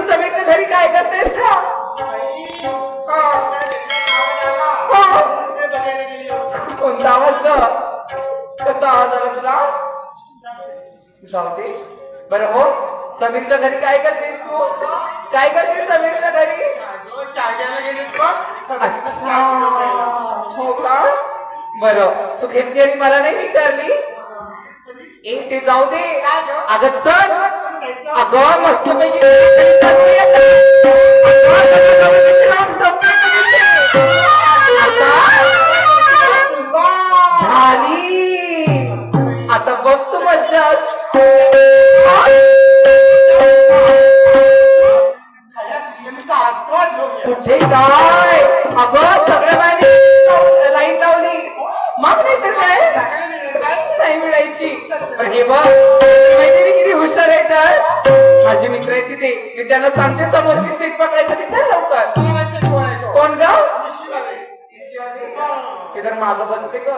तू समीरच्या घरी काय करतेस का? कोणता आवाज ग? कसा आवाज आला तुला? जाऊ दे बरं. हो, समीरच्या घरी काय करतेस तू? काय करतेस समीरच्या घरी? हो का? बरं, तू घेतली आणि मला नाही विचारली? एक ते जाऊ दे. अगं चल, अगं मस्तपैकी झाली. आता बघ तू मज्जा. कुठे काय? अगं सगळ्या बाईने लाईन लावली. मग नाही तर काय नाही मिळायची. पण हे बघ माहिती मी किती हुशार आहे. तर माझे मित्र आहे तिथे, मी त्यांना सांगते समोरची सीट पकडायसाठी. चल लवकर. कोण ग? इधर माझं बनते ग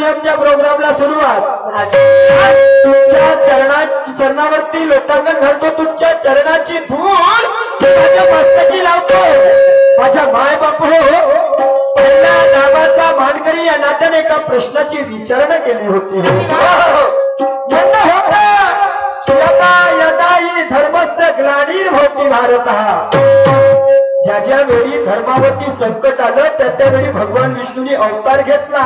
आमच्या प्रोग्रामला सुरुवात. तुमच्या चरणावरती लोटांगण घालतो, तुमच्या चरणाची धूळ माझ्या मस्तकी लावतो. माझ्या माय बाप पहिल्या नावाचा मानकरी या नात्याने एका प्रश्नाची विचारणा केली होती. म्हणणं होतं यदा यदा ही धर्मस्य ग्लानिर्भवति भारतः. ज्या ज्या वेळी धर्मावरती संकट आलं त्या त्यावेळी भगवान विष्णूंनी अवतार घेतला.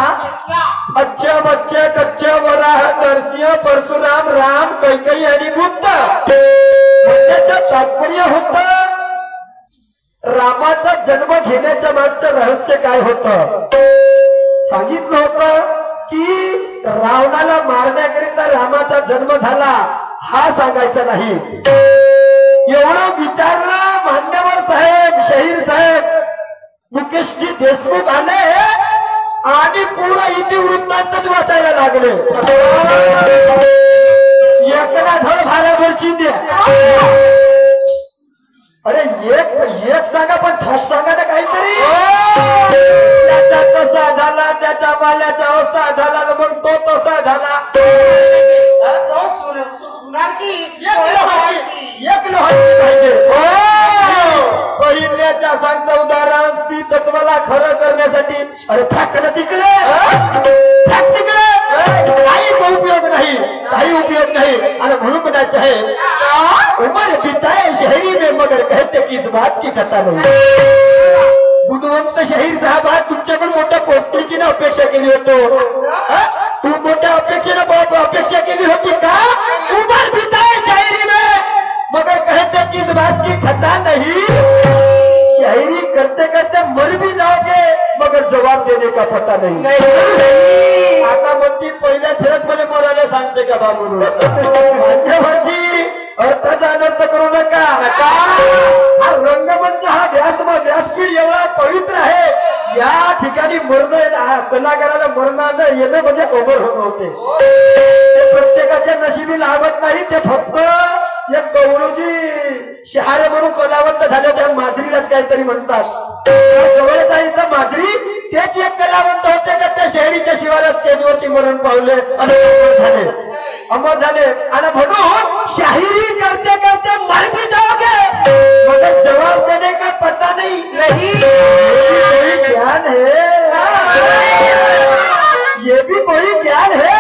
अच्छ मच्छ कच्छ वराह नरसिंह परशुराम राम कैकेयी आणि बुद्ध. त्याचं तात्पर्य होतं रामाचा जन्म घेण्याच्या मागचं रहस्य काय होतं. सांगितलं होतं की रावणाला मारण्याकरिता रामाचा जन्म झाला हा सांगायचा नाही. एवढं विचारलं मान्यवर साहेब, शहीर साहेब, मुकेशजी देशमुख आले आणि पूर्ण इतिवृत्तांतच वाचायला लागले. एकला धड भाराभरची द्या. अरे एक सांगा पण ठोस सांगा ना काहीतरी. त्याचा तसा झाला, त्याच्या बाल्याचा असा झाला, मग तो तसा झाला. पहिल्याच्या सांगता उदाहरण ती तत्वाला खरं करण्यासाठी. अरे ठाकलं तिकडे तिकडे काही उपयोग नाही, काही उपयोग नाही. आणि म्हणून म्हणायचं आहे उमर पिताय शहरी में मगर कहते की इस बात की कथा नाही. बुद्धवंत शहीर साहेब तुमच्याकडून मोठ्या पोटतिकीने अपेक्षा केली होतो. तू मोठ्या अपेक्षा केली होती का. उमर पिताय शहरी में मगर कहते की इस बात की कथा नहीं. शायरी करते करते मर भी जाओगे मगर जवाब देने का पता नहीं. आता म्हणती पहिल्या फेरत मला बोलायला सांगते का बा म्हणून. मान्यवरजी अर्थाचा अनर्थ करू नका. हा रंगमंच हा व्यासपीठ एवढा पवित्र आहे. या ठिकाणी मरण कलाकाराला मरणानं येणं म्हणजे ओव्हर होणं होते. ते प्रत्येकाच्या नशिबी लाभत नाही. ते फक्त एक कवळूजी शहारे म्हणून कलावंत झाले त्या माजरीलाच काहीतरी म्हणतात. जवळच आहे इथं माजरी तेच एक कलावंत होते का त्या शहरीच्या शिवाला स्टेजवरती मरण पावले आणि अमर झाले. आणि म्हणून शाहिरी करते करते मर भी जाओगे मगर जवाब देने का पता नहीं. कोई ज्ञान है, ये भी कोई ज्ञान है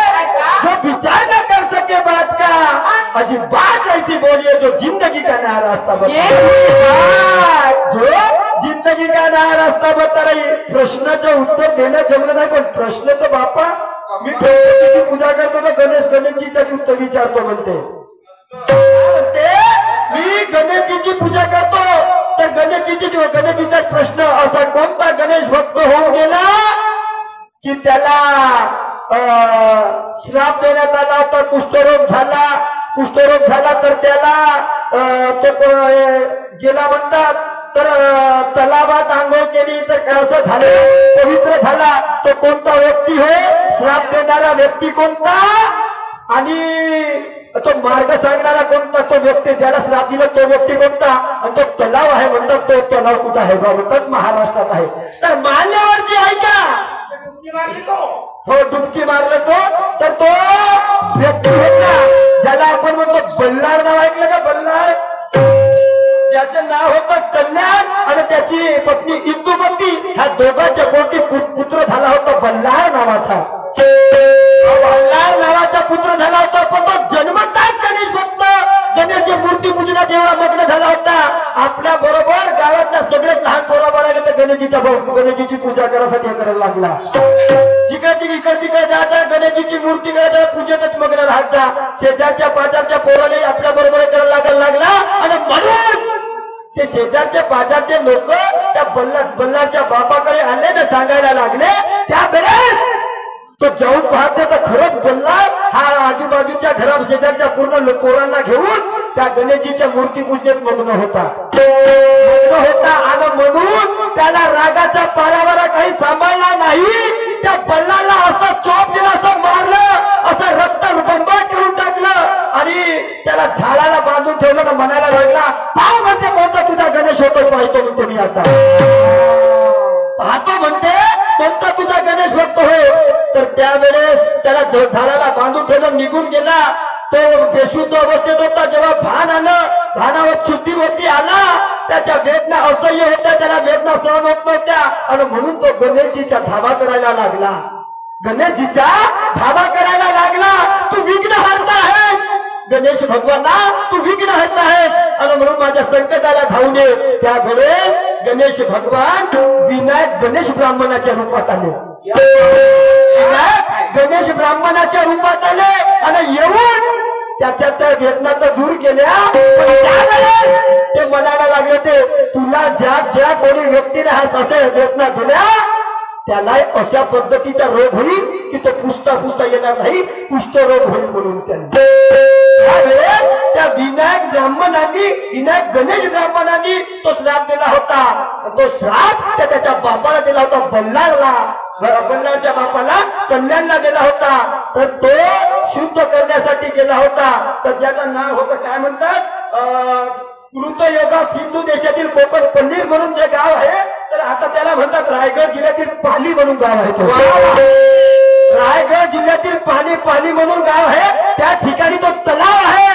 जो विचार न कर सके बात का. अजीब बात ऐसी बोलिए जो जिंदगी का नया रास्ता बता. जो जिंदगी का नया रास्ता बता रही. प्रश्नाचं उत्तर देणं जमलं नाही पण प्रश्नाचं बापा मी गणपतीची पूजा करतो तर गणेशजीचा उत्तर विचारतो म्हणते. मी गणेशजीची पूजा करतो तर गणेशजीचा प्रश्न असा कोणता गणेश भक्त होऊन गेला की त्याला श्राप देण्यात आला होता. कुष्ठरोग झाला तर त्याला तो गेला म्हणतात. तर तलावात आंघोळ केली तर कसं झालं पवित्र झाला. तो कोणता व्यक्ती होय श्राप देणारा व्यक्ती कोणता आणि तो मार्ग सांगणारा कोणता. तो व्यक्ती ज्याला श्राप दिला तो व्यक्ती कोणता आणि तो तलाव आहे म्हणतात. तो तलाव कुठं आहे म्हणतात महाराष्ट्रात आहे. तर मान्यवरची ऐका हो डुबकी मारलं तो तर तो व्यक्ती होता ज्याला आपण म्हणतो बल्लाळ. नाव ऐकलं का बल्लाळ. ज्याचं नाव होतं कल्याण आणि त्याची पत्नी इंदुमती. ह्या दोघांच्या पोटी पुत्र झाला होता बल्लाळ नावाचा. बल्लाळ नावाचा पुत्र झाला होता पण तो जन्मताच गणेश भक्त गणेशची मूर्ती पूजनात एवढा मग्न झाला होता. आपल्या बरोबर गावातल्या सगळ्यात लहान पोराबाळ आले तर गणेशजीची पूजा करायसाठी करायला लागला. जिकडे तिकडे जायचा गणेशजीची मूर्ती करायचा पूजेतच मग्न राहायचा. शेजारच्या पाजारच्या पोराने आपल्या बरोबर करायला लागला आणि म्हणून ते शेजारच्या पाजारचे लोक त्या बल्लाच्या बापाकडे आले ना सांगायला लागले. त्यावेळेस तो जाऊन पाहते तर खरंच बल्लाळ हा आजूबाजूच्या घरा शेजारच्या पूर्ण पोरांना घेऊन त्या गणेशजीच्या मूर्ती पूजनेत मग्न होता. आणि म्हणून त्याला रागाचा पारावारा काही सांभाळला नाही. त्या बल्लाला असं चोप दिला, असं मारलं, असं रक्त बंबाट करून टाकलं आणि त्याला झाडाला बांधून ठेवलं ना म्हणायला लागला पाव म्हणते कोणता तुझा गणेश होतो पाहतो म्हणतो मी आता. पाहतो म्हणते कोणता तुझा गणेश भक्त हो. तर त्या ज्या वेळेस त्याला झाडाला बांधून ठेवून निघून गेला, तो बेशुद्ध अवस्थेत होता. जेव्हा भान आलं, भानावर शुद्धीवरती आला, त्याच्या वेदना असह्य होत्या, त्याला वेदना सहन होत नव्हत्या आणि म्हणून तो गणेशजीचा धावा करायला लागला. गणेशजीचा धावा करायला लागला. तू विघ्न हरता आहेस गणेश भगवाना, तू विघ्न हरता आहेस आणि म्हणून माझ्या संकटाला धावून ये. त्यावेळेस गणेश भगवान विनायक गणेश ब्राह्मणाच्या रूपात आले. विनायक गणेश ब्राह्मणाच्या रूपात आले आणि येऊन त्याच्या त्या वेदना तर दूर केल्या. पण त्यावेळेस ते म्हणायला लागले, ते तुला ज्या कोणी व्यक्तीने हा असे वेदना दिल्या त्याला अशा पद्धतीचा रोग होईल की तो पुसता येणार नाही, कुष्ठरोग होईल. म्हणून त्यावेळेस त्या विनायक गणेश ब्राह्मणांनी तो श्राप दिला होता. तो श्राप त्याच्या बापाला दिला होता, बल्लाळच्या बापाला, कल्याणला दिला होता. तर तो शुद्ध करण्यासाठी गेला होता. तर ज्याचं नाव होतं काय म्हणतात, कृतयोगा सिंधू देशातील कोकण पल्लीर म्हणून जे गाव आहे, तर आता त्याला म्हणतात रायगड जिल्ह्यातील पाली म्हणून गाव आहे. तो रायगड जिल्ह्यातील पाली म्हणून गाव आहे. त्या ठिकाणी तो तलाव आहे,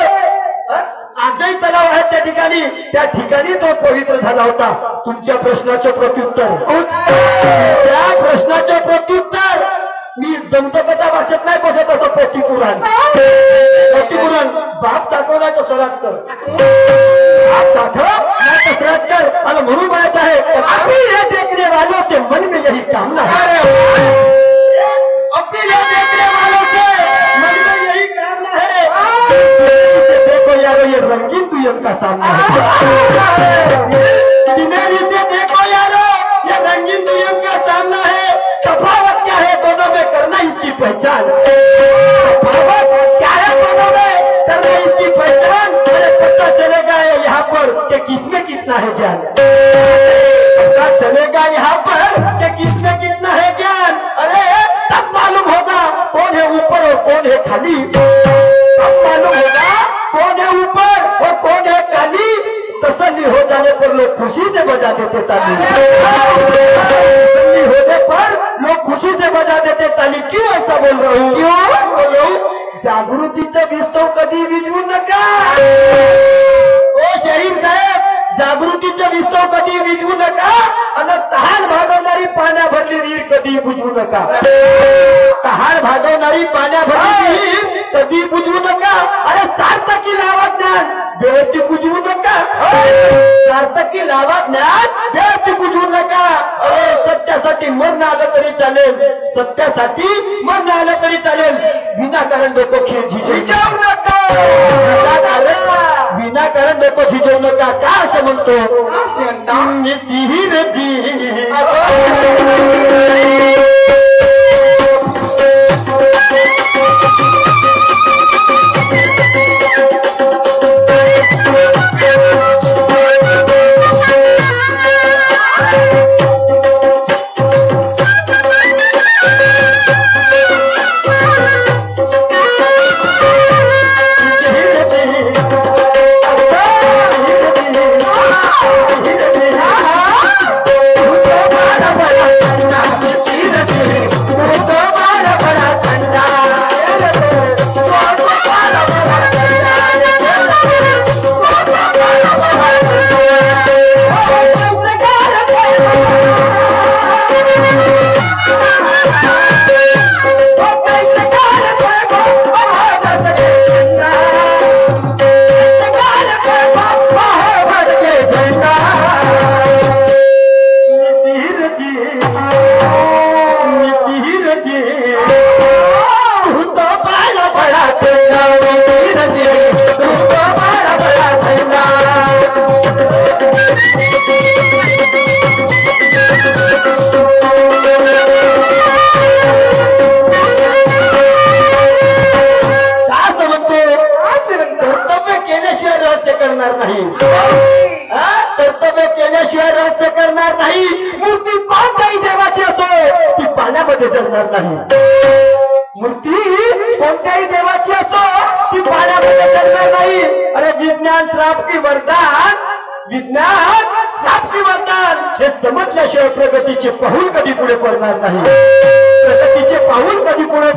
आजही तलाव आहे त्या ठिकाणी. त्या ठिकाणी तो पवित्र झाला होता. तुमच्या प्रश्नाचं प्रत्युत्तर, त्या प्रश्नाचं प्रत्युत्तर मी दंतकथा वाचत नाही बसत असं. पोटीपुराण बाप दाखवला तर सराट कर, बाप दाखव नाही तर सराट कर. आणि म्हणून म्हणायचं आहे, अभी ये देखने वालों से मन में यही कामना है, अभी ये देखने वालों से मन में यही कामना है. देखो यारो ये रंगीन दुनिया का सामना है, दिनेरी से देखो यारो ये रंगीन दुनिया का सामना है. तफावत क्या है दोनों में, करना इसकी पहचान. तफावत क्या है दोनों में, करना इसकी पहचान. अरे पता चलेगा यहाँ पर कि किसमें कितना है ज्ञान, पता चलेगा यहाँ पर कि किसमें कितना है ज्ञान. अरे तब मालूम होगा कौन है ऊपर और कौन है खाली. तब मालूम होगा कौन है ऊपर और कौन है खाली. तसल्ली हो जाने पर लोग खुशी से बजा देते ताली, तसल्ली होने पर लोग खुशी से बजा देते ताली. क्यों ऐसा बोल रहा हूँ, क्यों बोल रहा हूँ, जागृतीचं विस्तव कधी विझवू नका. ओ शहीद साहेब, जागृतीचं विस्तव कधी विझवू नका. आणि तहान भागवणारी पाण्या भरली विहीर कधी बुजवू नका. तहान भागवणारी पाण्या भरली विहीर कधी बुजवू नका. अरे सार्थकी लावा ज्ञान, व्यक्ती बुजवू नका. सार्थकी लावा ज्ञान, व्यक्ती बुजवू नका. अरे सत्यासाठी मरण आलं तरी चालेल, सत्यासाठी मरण आलं तरी चालेल. विनाकारण डोकं झिजवू नका, विनाकारण डोकं झिजवू नका. का असं म्हणतो, कर्तव्य केल्याशिवाय रहस्य करणार नाही. मूर्ती कोणत्याही देवाची असो ती पाण्यामध्ये जळणार नाही. मूर्ती कोणत्याही देवाची असो ती पाण्यामध्ये जळणार नाही. अरे विज्ञान श्राप की वरदान, विज्ञान श्राप की वरदान हे समजल्याशिवाय प्रगतीचे पाऊल कधी पुढे पडणार नाही. प्रगतीचे पाऊल कधी पुढे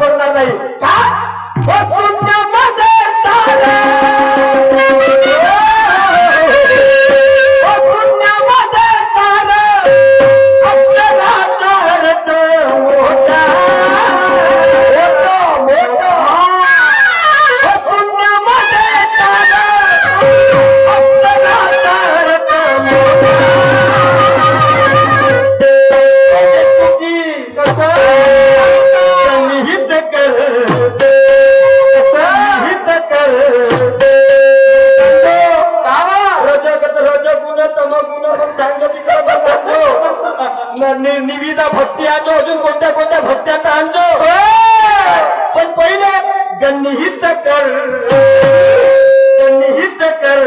आणतो पण पहिले गणित कर गणित कर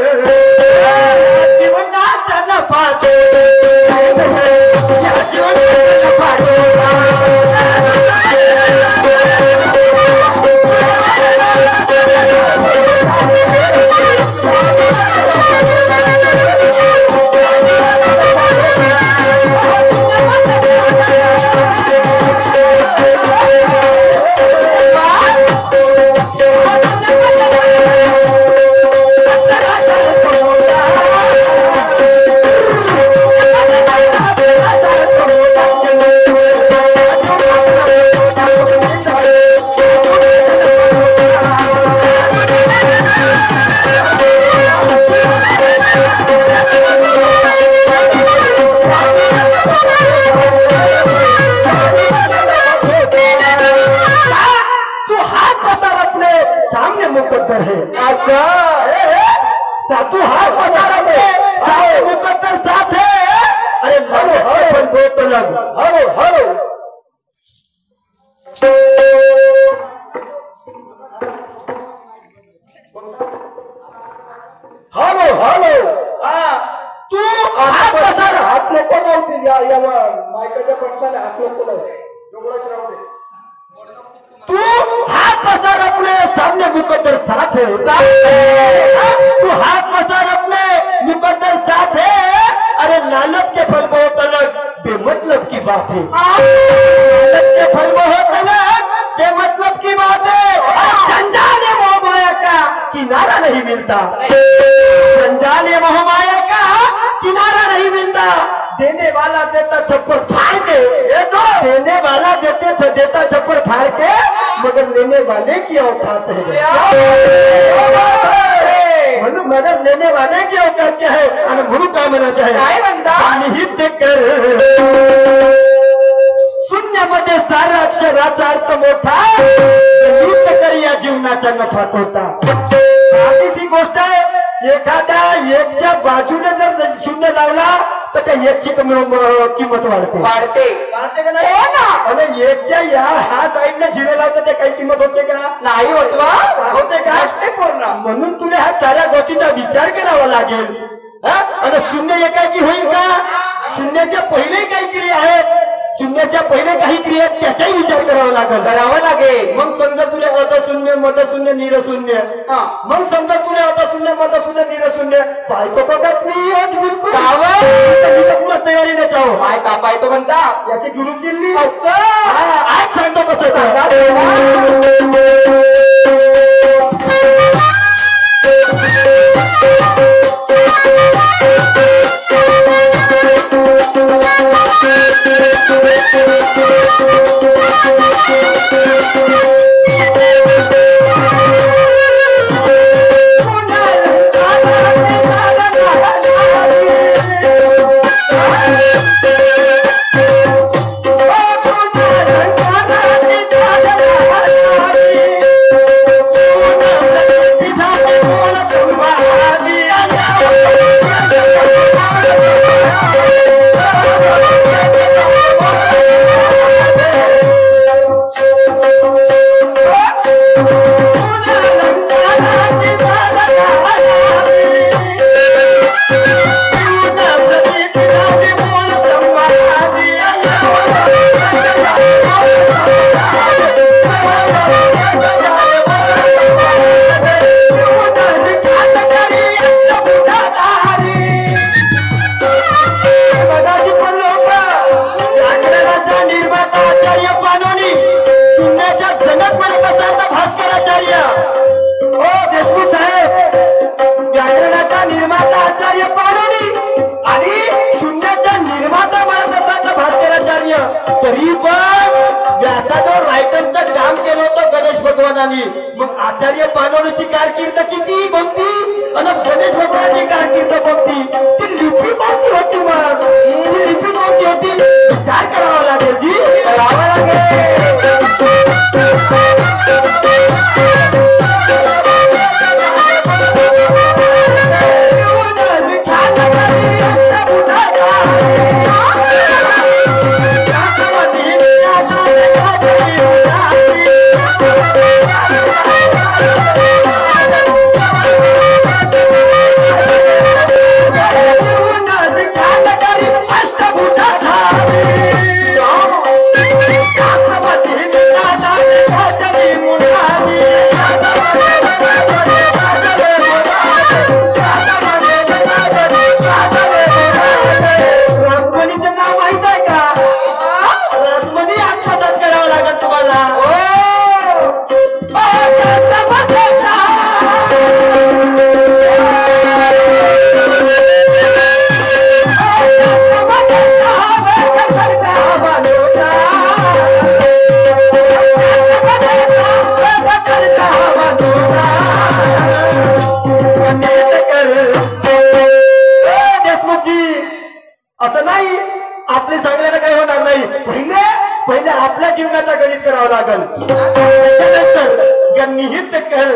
जीवनाचा नफा मुकद्दर है तू हाथ पसारा में मुकद्दर साथ है। अरे हरो हरो तो लग हरो हरो हरो हरो तू हात पसारा हात नको नव्हते या मायकाच्या पडताना हात नको नव्हते एवढंच राहू दे तू हाथ पसार अपने सामने मुकद्दर साथ है तू हाथ पसार अपने मुकद्दर साथ है। अरे लालच के फल बहुत अलग बेमतलब की बात है लालच के फल बहुत अलग बेमतलब की बात है। जंजाले मोह माया का किनारा नहीं मिलता जंजाले मोह माया का किनारा नहीं मिलता। देने वाला देता छप्पर फाड़ के देने वाला देता छप्पर फाड़ के मगर लेने वाले की औकात है मगर लेने वाले की औकात क्या है आणि म्हणून काय म्हणायचं आहे निहित कर शून्यामध्ये सारा अक्षराचा अर्थ मोठा नृत्य कर या जीवनाचा नफा तोटा। आधीची गोष्ट आहे एखाद्या एकच्या बाजूने जर शून्य लावला तर त्या एकची किंमत वाढते का नाही आणि एकच्या या हा साईडला झिरो लावतं ते काही किंमत होते का नाही होते का पूर्ण म्हणून तुला ह्या साऱ्या गोष्टीचा विचार करावा लागेल आणि शून्य एकाकी होईल का शून्याच्या पहिले काही क्रिया आहेत शून्याच्या पहिले काही क्रिया त्याचाही विचार करावा लागेल मग समजा तुला अतशून्य मतशून्य निरशून्य मग समजा तुला अतशून्य मतशून्य निरशून्य पाहतो का मी आज बिलकुल तुला तयारी नाही जाऊ काय का पाहतो म्हणता याची गुरु दिल्ली आज सांगतो कसं तरी पण व्यासाजवळ रायटरचं काम केलं होतं गणेश भगवानांनी मग आचार्य पानोलीची कारकीर्द किती कोणती आणि गणेश भगवानाची कारकीर्द कोणती ती लिपी कोणती होती मग ती लिपी कोणती होती विचार करावा लागेल जी करावा लागेल करावं लागल. त्याच्यानंतर गणित कर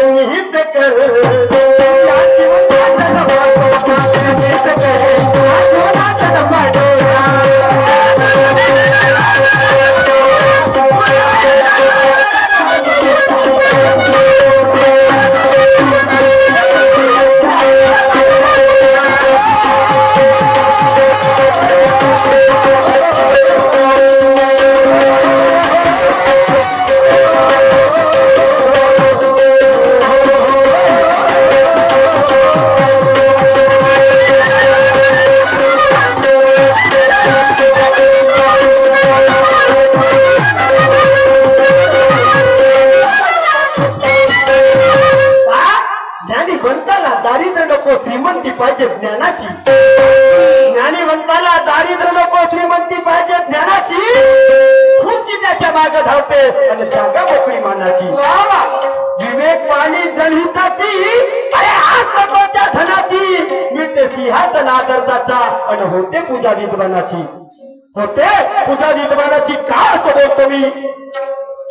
गणित कर या जीवनाचा डबा गणित कर या जीवनाचा डबा श्रीमंती पाहिजे ज्ञानाची. ज्ञानी म्हणताना दारिद्र्य नको श्रीमंती पाहिजे ज्ञानाची. खुर्ची त्याच्या मागे धावते आणि जागा मोकळी मानाची. विवेक वाणी जनहिताची अरे आज नको त्या धनाची. मिळते सिंहासन आदर्शाचा आणि होते पूजा विद्वानाची. होते पूजा विद्वानाची. का असं बोलतो मी?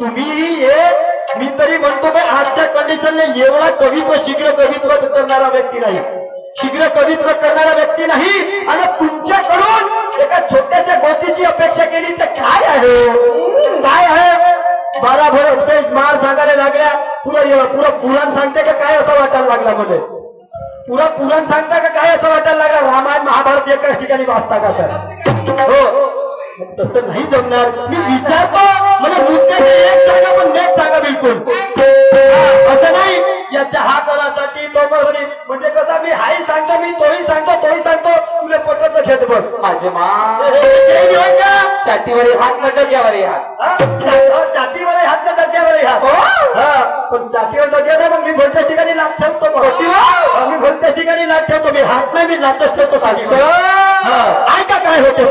तुम्ही एक मी तरी म्हणतो की आजच्या कंडिशनने एवढा कवित्व शीघ्र कवित्व करणारा व्यक्ती नाही. शीघ्र कवित्व करणारा व्यक्ती नाही. आणि तुमच्याकडून एका छोट्याशा गोष्टीची अपेक्षा केली तर काय आहे? काय आहे? बाराभर उपदेश मार सांगायला लागल्या. पुरा पुराण सांगते का काय असं वाटायला लागला मला. पुरा पुराण सांगता का काय असं वाटायला लागला. रामायण महाभारत एकाच ठिकाणी वाचता का तर? हो तसं नाही जमणार. मी विचारतो म्हणजे मुद्द्याचे एक सांगा पण नेक सांगा बिलकुल. असं नाही याच्या हा करासाठी तो करी म्हणजे कसा मी हाही सांगतो मी तोही सांगतो तुला पटत घेत बस. माझे छातीवर हात न डग्यावर हात. छातीवर हात न डग्यावर हात. पण छातीवर डग्या ना मग मी भलत्या ठिकाणी लाट ठेवतो. मी भलत्या ठिकाणी लाट ठेवतो. मी हात नाही मी लाटच ठेवतो. ऐका काय होते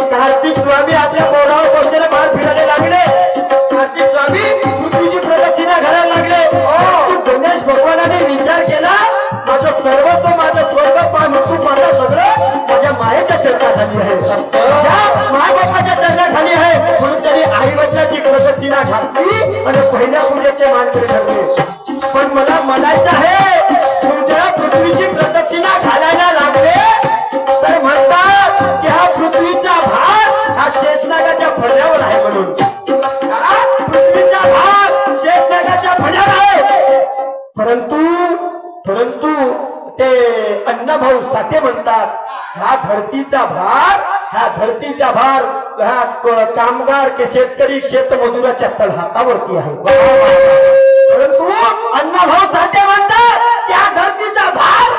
कार्तिक स्वामी आपल्या मोरावर बसलेले बाळ फिरायला लागले. कार्तिक स्वामी पृथ्वीची प्रदक्षिणा घालायला लागले. गणेश भगवानाने विचार केला माझं सर्वस्व माझं स्वर्ग पाहून माझं सगळं माझ्या मायेच्या चरणाखाली आहे. महाबापाच्या चरणाखाली आहे. म्हणून त्यांनी आई वडिलांची प्रदक्षिणा घातली आणि पहिल्या पूजेचे मानकरी ठरले. पण मला म्हणायचं आहे तुझ्या पृथ्वीची प्रदक्षिणा घालायला लागले तर म्हणतात की हा पृथ्वीचा भार हा शेषनागाच्या फण्यावर आहे. म्हणून पृथ्वीचा भार शेषनागाच्या फण्यावर आहे. परंतु ते अण्णाभाऊ साठे म्हणतात हा धरतीचा भार हा कामगार के शेतकरी शेतमजुराच्या तळहातावरती आहे. परंतु अण्णाभाऊ साठे म्हणतात त्या धरतीचा भार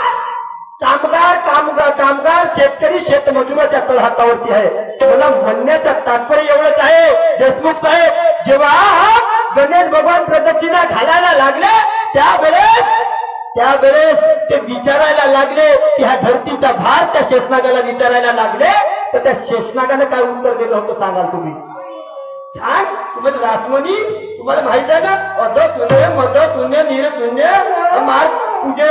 कामगार शेतकरी शेतमजुराच्या तळहातावरती आहे. मला म्हणण्याचं तात्पर्य एवढंच आहे देशमुख साहेब, जेव्हा गणेश भगवान प्रदक्षिणा घालायला लागले त्यावेळेस ते विचारायला लागले की हा धरतीचा भार त्या शेषनागाला विचारायला लागले तर त्या शेषनागाने काय उत्तर दिलं होतं सांगाल तुम्ही? सांग. तुम्हाला रासमणी तुम्हाला माहित आहे ना अध शून्य मध शून्य निर शून्य मार पूजे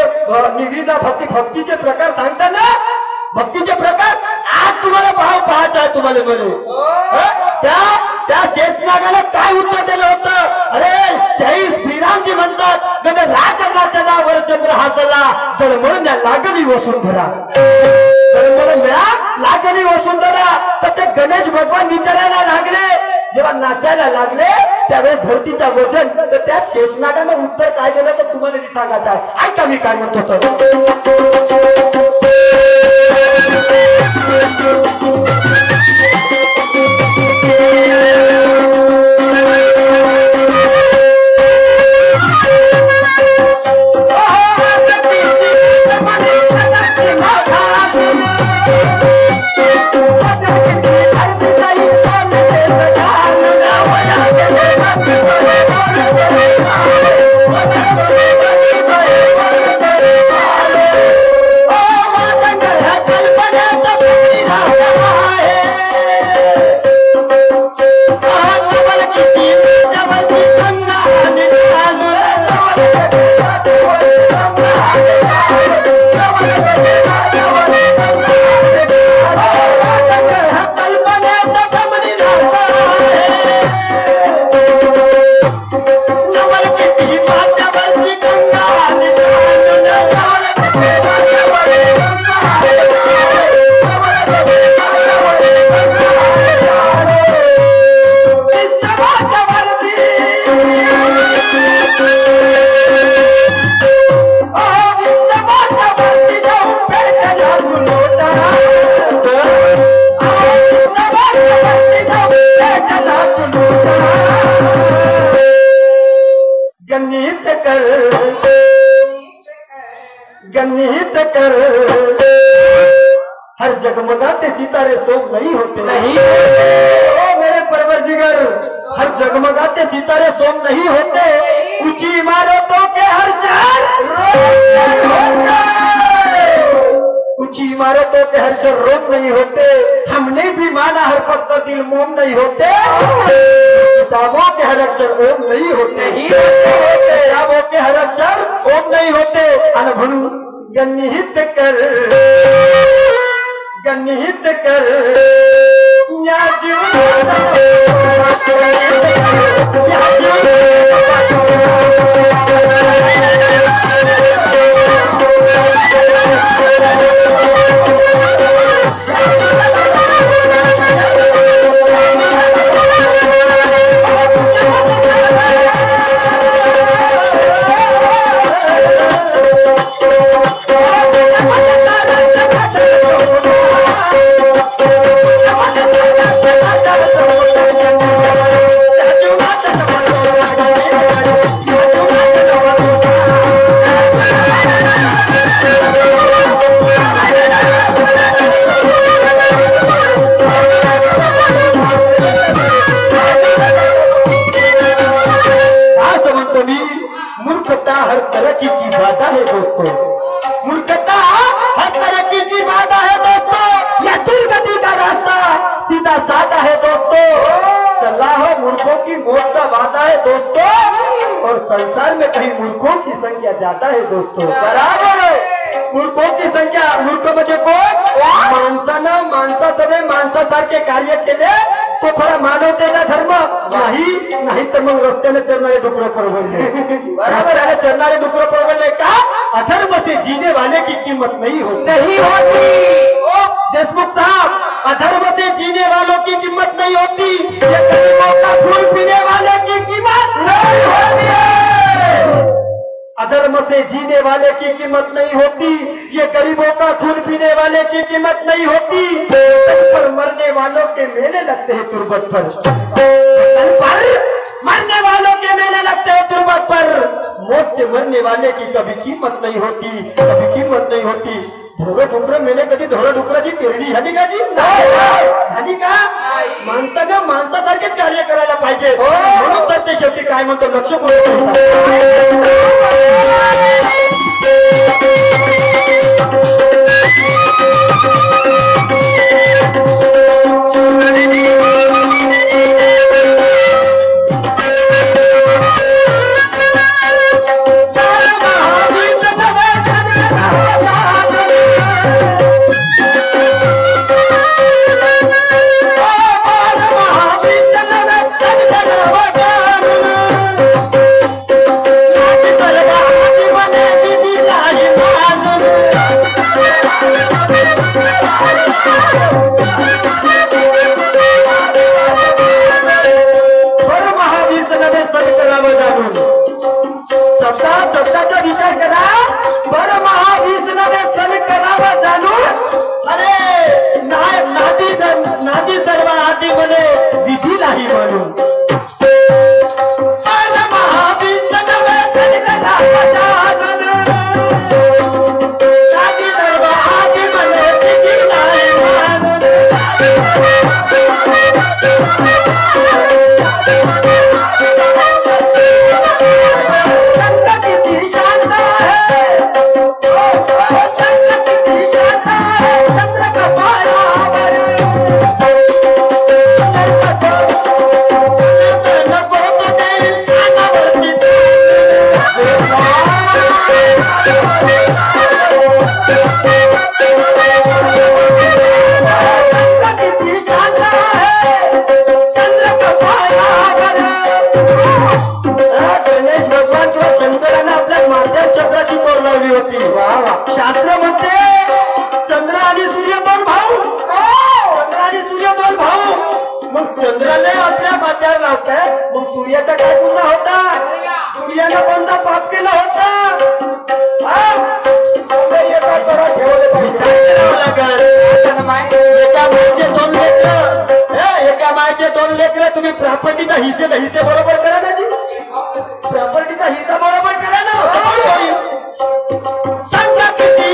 निविदा भक्तीचे प्रकार सांगता ना. भक्तीचे प्रकार आज तुम्हाला भाव पाहायचा आहे. तुम्हाला म्हणे त्या शेषनागाला काय उत्तर दिलं होतं? अरे जय श्रीरामजी म्हणतात राजा वर चंद्र हासला दळमळ लागली वसुंधरा. दळमळ लागली वसुंधरा. तर ते गणेश भगवान विचारायला लागले जेव्हा नाचायला लागले त्यावेळेस धरतीचा वजन तर त्या शेषनागानं उत्तर काय दिलं तर तुम्हाला सांगायचं आहे. ऐका मी काय म्हणतो तर गणित कर। हर जगमगाते सितारे सोम नहीं होते। नहीं ओ मेरे परवरदिगार, हर जगमगाते सितारे सोम नहीं होते। ऊंची इमारतों के हर ऊंची इमारतों के हर जर रोम नहीं होते। हमने भी माना हर पत्थर दिल मोम नहीं होते। किताबों के हर अक्षर ओम नहीं होते। किताबों के हर अक्षर ओम नहीं होते। अनुभनु गणित कर, गणित कर या मूर्खता हर तरक्की की बाधा है दोस्तों। मूर्खता हर तरक्की की बाधा है दोस्तों। यह दुर्गति का रास्ता सीधा साधा है दोस्तों। सलाह मूर्खों की मौत का वादा है दोस्तों। और संसार में कहीं मूर्खों की संख्या ज्यादा है दोस्तों। बराबर मूर्खों की संख्या, मूर्ख म्हणजे कोण? माणसानं माणसा सगळे माणसासारखे कार्य केले तो खरा मानवतेचा धर्म नाही तर मग रस्त्याने चरणारे डुकरं परवडले। रस्त्याने चरणारे डुकरं परवडले का? अधर्म से जीने वाले की कीमत नहीं होती। देशमुख साहब, अधर्म से जीने वालों की कीमत नहीं होती। ये गरीबों का खून पीने वाले की कीमत नहीं होती। अधर्म से जीने वाले की कीमत नहीं होती। ये गरीबों का खून पीने वाले की कीमत नहीं होती। पर मरने वालों के मेले लगते हैं तुरबत पर। मरने वालों के मेले लगते हैं तुरबत पर। मौत से मरने वाले की कभी कीमत नहीं होती, कभी कीमत नहीं होती। ढोरं डुकरं मेले कधी ढोरं डुकराची तेरडी झाली का जी? झाली का? माणसानं माणसासारखेच कार्य करायला पाहिजे। म्हणून तर ते शेवटी काय म्हणतो, लक्ष शब्दाचा विचार करा। बरं महावीस नवे सण करावा जाणून। अरे नादी सर्व आधी म्हणे विधीलाही म्हणून। बरं महावीस नवे सण करावा जाणून। नादी सर्व आधी म्हणे विधीलाही म्हणून। शास्त्र म्हणते चंद्र आणि सूर्य दोन भाऊ। चंद्र आणि सूर्य दोन भाऊ। मग चंद्राने आपल्या माथ्यावर लावताय, मग सूर्याचा काय गुन्हा होता? सूर्याने कोणता पाप केला होता? एका मायचे दोन लेकर तुम्ही प्रॉपर्टीचा हिस्से बरोबर करा ना जी। प्रॉपर्टीचा हिस्सा बरोबर करा ना। सांगा किती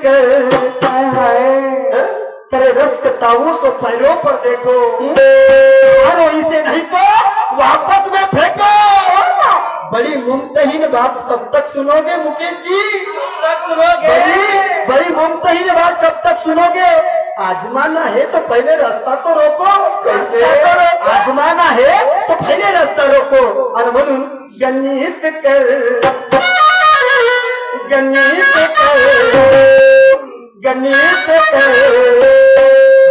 कर हाय हाय तेरे रस्क ताऊ तो पैरों पर देखो मारो इसे नहीं तो वापस में फेंको। बड़ी मुमतहीन बात कब तक सुनोगे मुकेश जी? तक सुनोगे बड़ी मुमतहीन बात कब तक सुनोगे? आजमाना है तो पहले रास्ता तो रोको। कैसे? आजमाना है तो पहले रास्ता रोको। और म्हणून गणित कर गणित कर गणित कर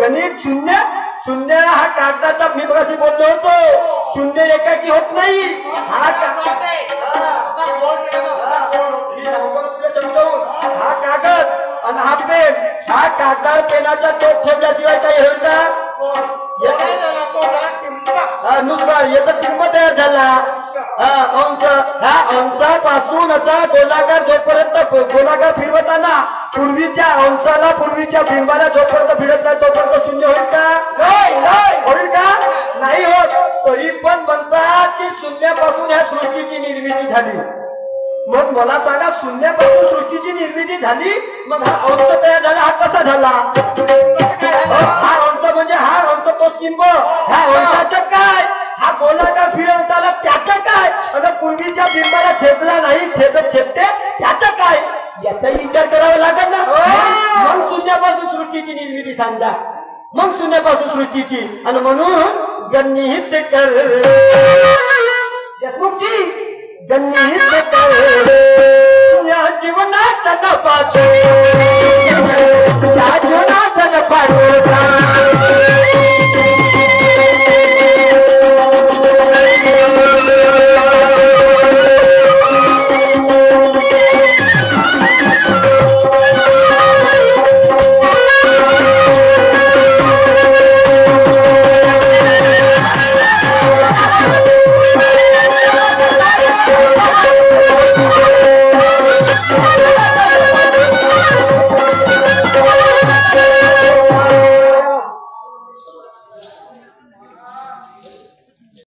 गणित शून्य शून्य हा कागदाचा मी मगाशी बोललो होतो शून्य एकाकी होत नाही हा हा कागद आणि हा पेन हा कागदार पेनाचा टोक ठेवल्याशिवाय काही होईल का? नुसता याचा टिंब तयार झाला अंश ह्या अंशापासून असा गोलाकार जोपर्यंत गोलाकार फिरवताना पूर्वीच्या अंशाला पूर्वीच्या बिंबाला जोपर्यंत फिरत नाही तोपर्यंत शून्य होईल का? होईल का? नाही होत. तरी पण म्हणतात की शून्यापासून ह्या सृष्टीची निर्मिती झाली. मग मला सांगा शून्यापासून सृष्टीची निर्मिती झाली मग हा अंश तयार झाला हा कसा झाला? हा अंश म्हणजे हा अंश तो टिंब ह्या अंशाचं काय? हा गोलाकार फिरवताना त्याचं काय? आणि पूर्वीच्या बिंबाला छेदला नाही छेदत छेदते त्याचं काय? याचाही विचार करावा लागेल ना. मग शून्यापासून सृष्टीची निर्मिती सांगा मग शून्यापासून सृष्टीची. आणि म्हणून गणित कर देशमुखजी गणित कर या जीवनाचा नफा